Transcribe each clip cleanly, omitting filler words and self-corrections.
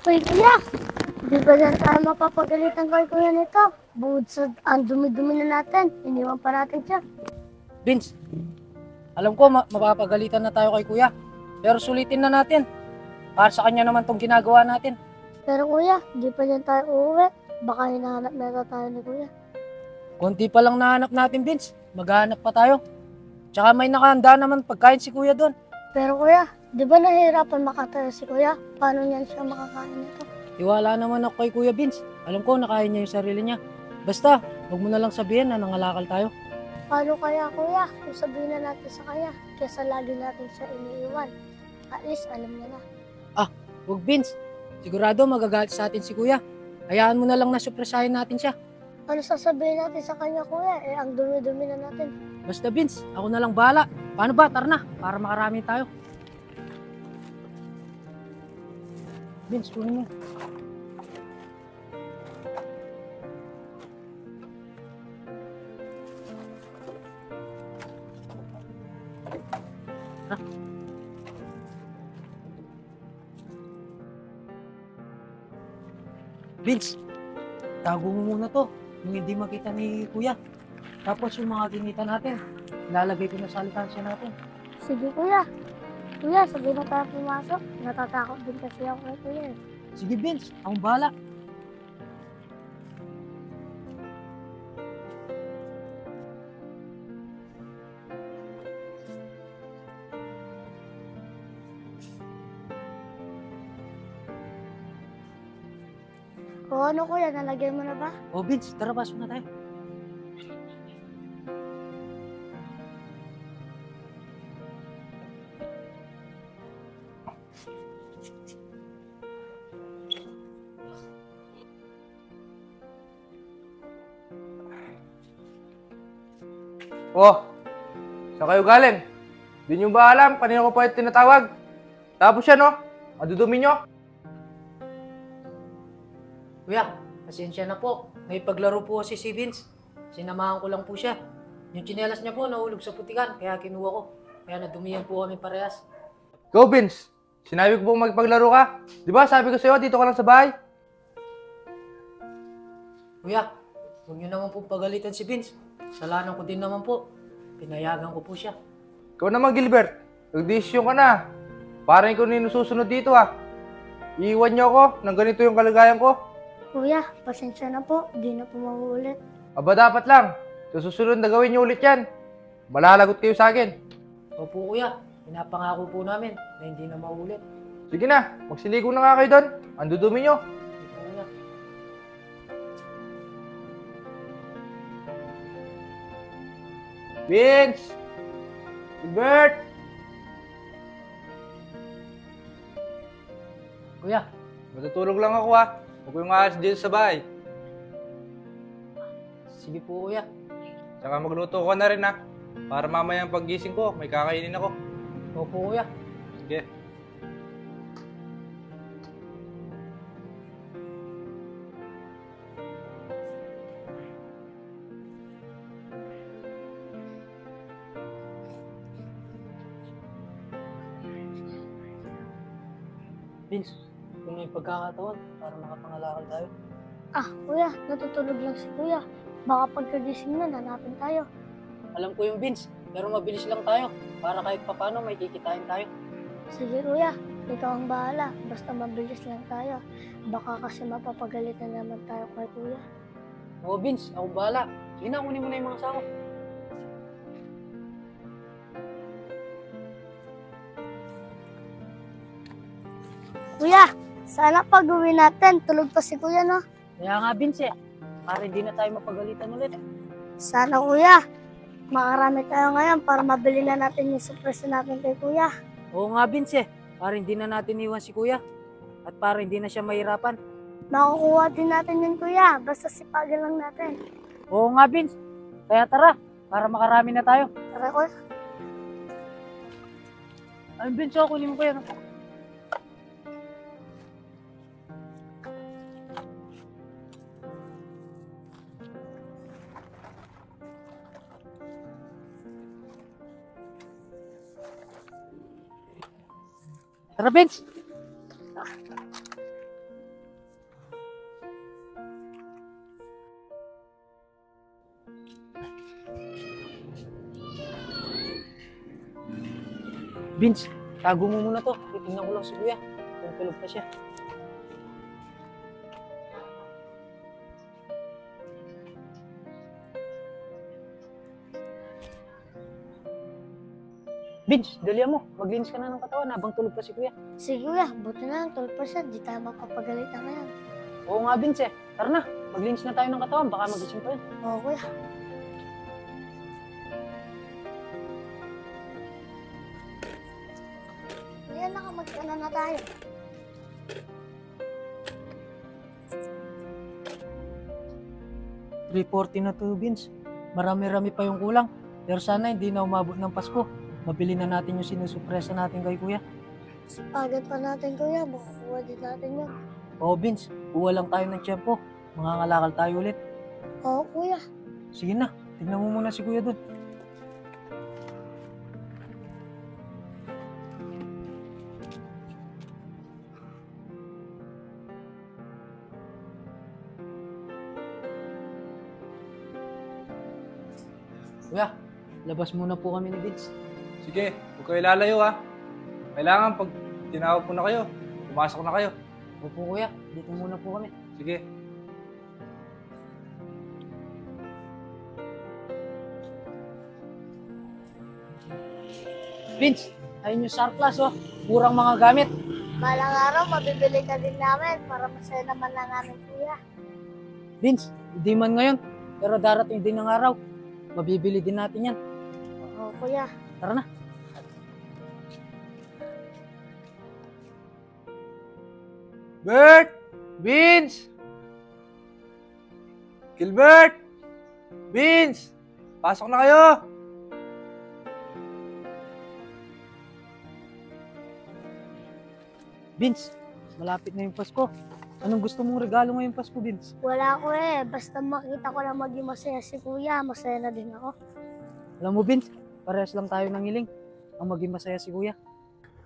Uy, kuya! Di ba yan tayo mapapagalitan kay kuya nito? Bukod sa ang dumi-dumi na natin, iniwan pa natin siya. Vince, alam ko mapapagalitan na tayo kay kuya. Pero sulitin na natin. Para sa kanya naman tong ginagawa natin. Pero kuya, di pa yan tayo uuwi. Baka hinahanap na tayo ni kuya. Konti pa lang nahanap natin, Vince. Maghahanap pa tayo. Tsaka may nakahanda naman pagkain si kuya doon. Pero kuya, di ba nahihirapan makatayo si kuya? Paano niyan siya makakain nito? Tiwala naman ako kay Kuya Vince. Alam ko nakaya niya yung sarili niya. Basta, huwag mo na lang sabihin na nangalakal tayo. Paano kaya kuya? Kung sabihin na natin sa kanya, kesa lagi natin siya iniiwan. At least alam niya na. Huwag, Vince. Sigurado magagalit sa atin si kuya. Hayaan mo na lang na supresahin natin siya. Ano sasabihin natin sa kanya kuya? Eh, ang dumi-dumi na natin. Basta, Vince, ako na lang bahala. Paano ba? Tara na, para makarami tayo. Vince, kunin mo. Vince, tago mo muna to. Yung hindi makita ni kuya. Tapos yung mga kinita natin, lalagay ko na sa alkansya natin. Sige kuya. Kuya, sabihin na tayo pumasok. Natatakot din kasi ako kay kuya. Sige, Vince, akong bahala. O ano kuya, nalagay mo na ba? O Vince, tara, pasok na tayo. Oh, saan kayo galing? Di nyo ba alam kanina ko pa yung tinatawag? Tapos yan, oh. Ang dudumi nyo. Kuya, pasensya na po. May paglaro po kasi si Vince. Sinamahan ko lang po siya. Yung tsinelas niya po nahulog sa putikan, kaya kinuha ko. Kaya nadumihan po kami parehas. Go, Vince. Sinabi ko pong magpaglaro ka. Di ba sabi ko sa'yo, dito ka lang sa bahay? Kuya, huwag niyo naman po pagalitan si Vince. Kasalanan ko din naman po. Pinayagan ko po siya. Ikaw naman, Gilbert. Nag-desisyon ka na. Parang ikaw na yung susunod dito, ah. Iiwan niyo ako nang ganito yung kalagayan ko. Kuya, pasensya na po. Di na po mauulit. Aba, dapat lang. Sa susunod na gawin niyo ulit yan. Malalagot kayo sa akin. Opo kuya, pinapangako po namin na hindi na maulit. Sige na, magsiligo na nga kayo doon. Ang dudumi nyo. Opo kuya. Vince! Gilbert! Kuya, Matutulog lang ako, ah. Huwag kayong aalis dito sa bahay. sige po kuya. Tsaka magluto ko na rin, ah. Para mamaya ang paggising ko, may kakainin ako. Opo kuya. Sige. Vince, kung may pagkakataon para makapangalakal tayo. Ah, kuya, natutulog lang si kuya. Baka pagkagising na, hanapin tayo. Alam ko yung Vince, pero mabilis lang tayo para kahit papano may kikitain tayo. Sige kuya, ikaw ang bahala. Basta mabilis lang tayo. Baka kasi mapapagalitan naman tayo kay kuya. Oo Vince, ako bahala. Sige na, kunin mo na yung mga sako. Kuya, sana pag uwi natin, tulog pa si kuya, no? Kaya nga Vince para hindi na tayo mapagalitan ulit. Sana kuya, makarami tayo ngayon para mabili na natin yung surprise natin kay kuya. Oo nga Vince para hindi na natin iwan si kuya. At para hindi na siya mahirapan. Makukuha din natin yun kuya, basta sipagin lang natin. Oo nga Vince, kaya tara, para makarami na tayo. Tara kuya. Ay Vince, kunin mo ko yan. Tara, Vince. Vince, tago mo muna to. Titingnan ko lang si kuya. Kung tulog pa siya. Vince, dalihan mo. Maglinis ka na ng katawan habang tulog pa si kuya. Sige kuya, buti na lang, 12%. Di tayo mapapagalitan ngayon. Oo nga, Vince eh. Tara na. Maglinis na tayo ng katawan. Baka magising pa yun. Oo kuya. Kuya, nakamagkana na tayo. $340 na to, Vince. Marami-rami pa yung kulang. Pero sana hindi na umabot ng Pasko. Mabili na natin yung sinusupresa natin kay kuya. Sipagan pa natin kuya, makukuha din natin yun. Oo, Vince. Kuha lang tayo ng tiyempo. Mangangalakal tayo ulit. Oo kuya. Sige na. Tignan mo muna si kuya doon. Kuya, labas muna po kami ni Vince. Sige, huwag kayo lalayo ha. Kailangan pag tinawag ko na kayo, pumasok na kayo. Opo kuya, dito muna po kami. Sige. Vince, ayun yung surplus oh. Kurang mga gamit. Balang araw, mabibili ka din namin para masaya naman na namin kuya. Vince, hindi man ngayon. Pero darating din ng araw. Mabibili din natin yan. Oo kuya. Tara na. Bert! Vince! Gilbert! Vince! Pasok na kayo! Vince, malapit na yung Pasko. Anong gusto mong regalo ngayong Pasko, Vince? Wala ko eh. Basta makita ko na maging masaya si kuya, masaya na din ako. Alam mo, Vince, parehas lang tayo ng hiling. Ang maging masaya si kuya.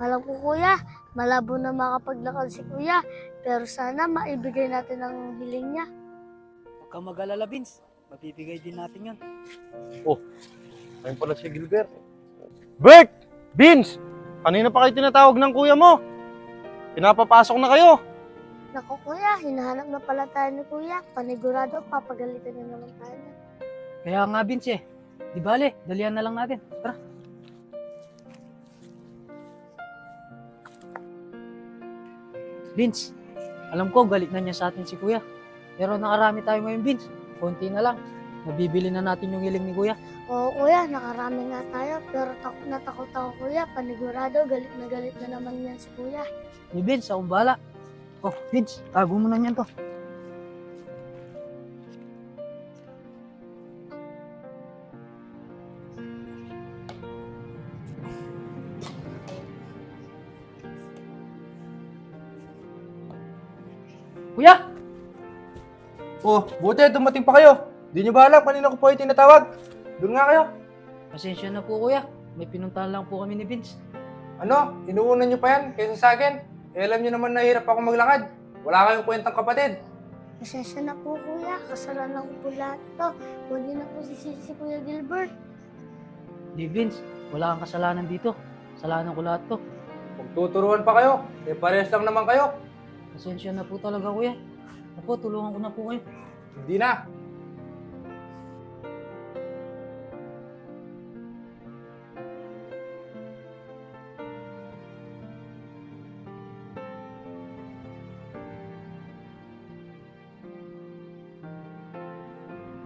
Alam ko kuya, malabo na makapaglakad si kuya, pero sana maibigay natin ang hiling niya. Huwag kang mag-alala, Vince. Mabibigay din natin yan. Ayun pala si Gilbert. Bert! Vince! Kanina pa kayo tinatawag ng kuya mo. Pinapapasok na kayo. Naku kuya, hinahanap na pala tayo ni kuya. Panigurado, papagalitan na naman tayo. Kaya nga, Vince eh. Di bale, dalihan na lang natin. Tara. Vince, alam ko galit na niya sa atin si kuya. Pero nakarami tayo ngayon, Vince. Konti na lang. Mabibili na natin yung hiling ni kuya. Oo kuya, nakarami nga tayo, pero takot na takot ako kuya. Panigurado, galit na naman yan si kuya. Ni Vince, akong bahala. Oh, Vince, tago mo na niyan to. Kuya! Oh, buti dumating pa kayo. Di nyo ba alam kanina ko po yung tinatawag? Doon nga kayo. Pasensya na po kuya. May pinuntahan lang po kami ni Vince. Ano? Inuunan nyo pa yan kaysa sa akin? Eh, alam nyo naman na hirap ako maglakad. Wala kayong kwentang kapatid. Pasensya na po kuya, kasalanan ko po lahat to. Huwag na po si Kuya Gilbert. Di Vince, wala kang kasalanan dito. Kasalanan ko lahat to. Kung tuturuan pa kayo, eh parehas lang naman kayo. Pasensya na po talaga kuya. Ako, tulungan ko na po kayo. Hindi na.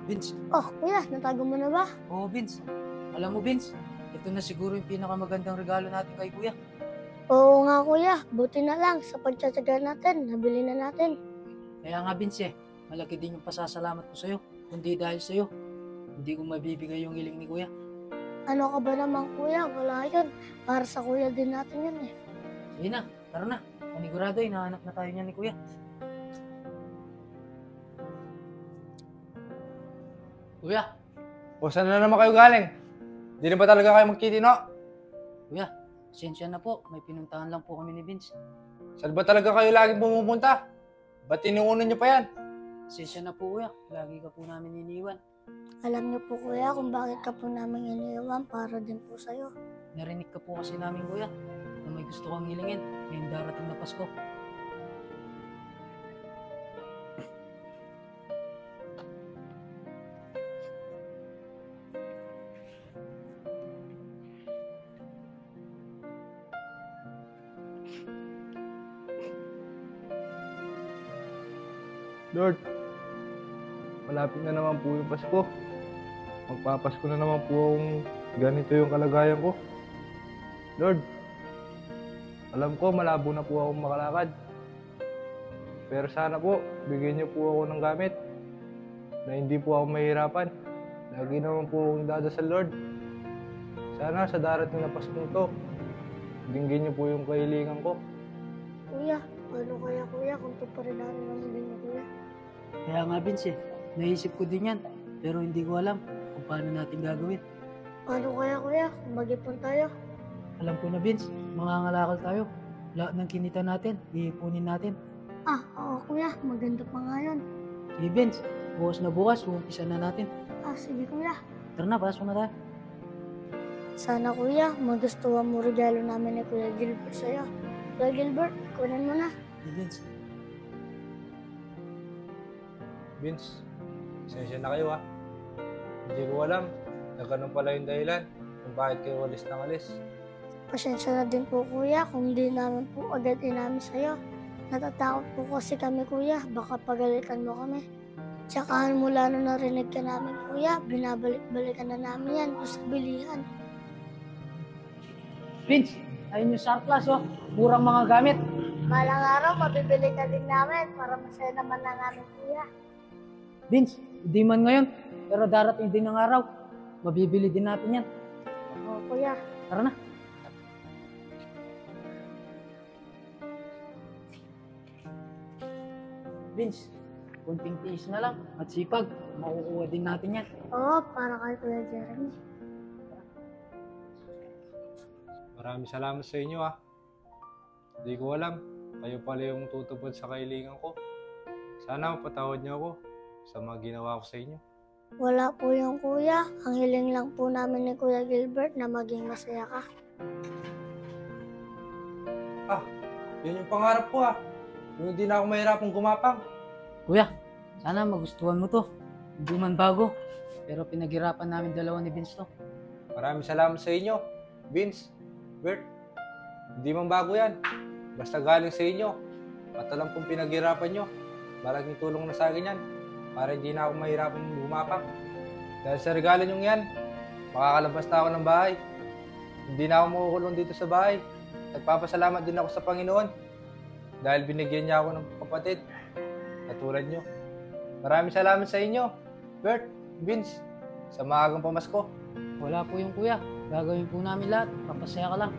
Vince, Oh kuya, natago mo na ba? oo Vince. Alam mo Vince, ito na siguro yung pinakamagandang regalo natin kay kuya. Oo nga kuya, buti na lang sa pagtsatsaga natin, nabili na natin. Kaya nga Vince malaki din yung pasasalamat ko sa'yo. Kundi dahil sa'yo, hindi ko mabibigay yung hiling ni kuya. Ano ka ba naman kuya? Wala yun. Para sa kuya din natin yun eh. Sige na, tara na. Panigurado, hinahanap na tayo niya ni kuya. Kuya, O saan na naman kayo galing? Di na ba talaga kayo magkitino? kuya, pasensya na po. May pinuntahan lang po kami ni Vince. Saan ba talaga kayo laging pumupunta? Ba't inuunan nyo pa yan? Pasensya na po kuya. Lagi ka po namin iniwan. Alam niyo po kuya kung bakit ka po namin iniwan para din po sa'yo. Narinig ka po kasi namin kuya na may gusto kang hilingin ngayong darating na Pasko. Lord, malapit na naman po yung Pasko. Magpapasko na naman po akong ganito yung kalagayan ko. Lord, alam ko malabo na po akong makalakad. Pero sana po, bigyan niyo po ako ng gamit na hindi po ako mahirapan. Lagi naman po akong dadasal, Lord. Sana sa darating na Pasko to, dinggin niyo po yung kahilingan ko. Kuya, paano kaya kuya kung tuparin namin ang hiling ni kuya? Kaya nga Vince naisip ko din yan pero hindi ko alam kung paano natin gagawin. Paano kaya kuya kung mag-ipon tayo? Alam ko na Vince, mangangalakal tayo. Lahat ng kinita natin, iipunin natin. Oo kuya, maganda pa nga yun. Sige Vince, bukas na bukas, umpisa na natin. Sige kuya. Tara na, pasok na tayo. Sana kuya, magustuhan mo regalo namin ni Kuya Gilbert sa'yo. Kuya Gilbert, kunin mo na. Sige Vince. Vince, pasensya na kayo ha. Hindi ko alam na ganun pala yung dahilan kung bakit kayo alis ng alis. Pasensya na din po kuya kung di namin po agad inamin sa'yo. Natatakot po kasi kami kuya, baka pagalitan mo kami. Tsaka mula nung narinig ka namin kuya, binabalik-balikan na namin yan doon sa bilihan. Vince, ayun yung surplus oh. Murang mga gamit. Malang araw, mabibili ka din namin para masaya naman na namin kuya. Vince, hindi man ngayon, pero darating din ng araw. Mabibili din natin yan. Oo kuya. Tara na. Vince, kunting tiis na lang at sipag. Makukuha din natin yan. Oo, para kay Kuya Jeremy. Maraming salamat sa inyo ha. Hindi ko alam, kayo pala yung tutupad sa kahilingan ko. Sana mapatawad niyo ako sa mga ginawa ko sa inyo. Wala po yung kuya. Ang hiling lang po namin ni Kuya Gilbert na maging masaya ka. Yun yung pangarap ko ha. Yung hindi na ako mahirapang gumapang. Kuya, sana magustuhan mo to. Hindi man bago, pero pinaghirapan namin dalawa ni Vince to. Maraming salamat sa inyo, Vince, Bert. Hindi man bago yan. Basta galing sa inyo. At alam kong pinaghirapan nyo. Malaking tulong na sa akin yan. Para hindi na ako mahirapang gumapang. Dahil sa regalo nyo yan, makakalabas na ako ng bahay. Hindi na ako makukulong dito sa bahay. Nagpapasalamat din ako sa Panginoon. Dahil binigyan niya ako ng kapatid. Katulad nyo. Maraming salamat sa inyo, Bert, Vince, sa maagang pamasko. Wala po yung kuya. Gagawin po namin lahat. Papasaya ka lang.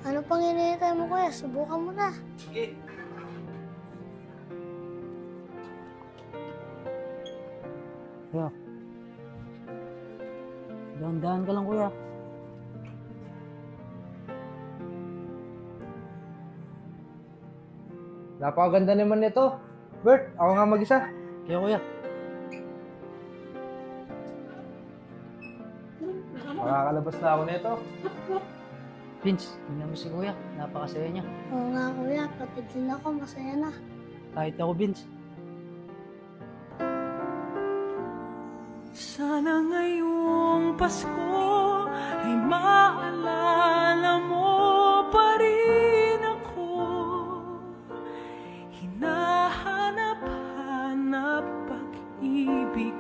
Ano pang hinihintay mo kuya? Subukan mo na. Sige. Kuya. Dahan-dahan ka lang kuya. Napakaganda naman nito. Bert, ako nga mag-isa. Kaya kuya. Makakalabas na ako nito. Vince, tingnan mo si kuya. Napakasaya niya. Oo nga kuya, pati din ako masaya na. Kahit ako Vince. Sana ngayong Pasko ay maalala mo pa rin ako. Hinahanap-hanap pag-ibig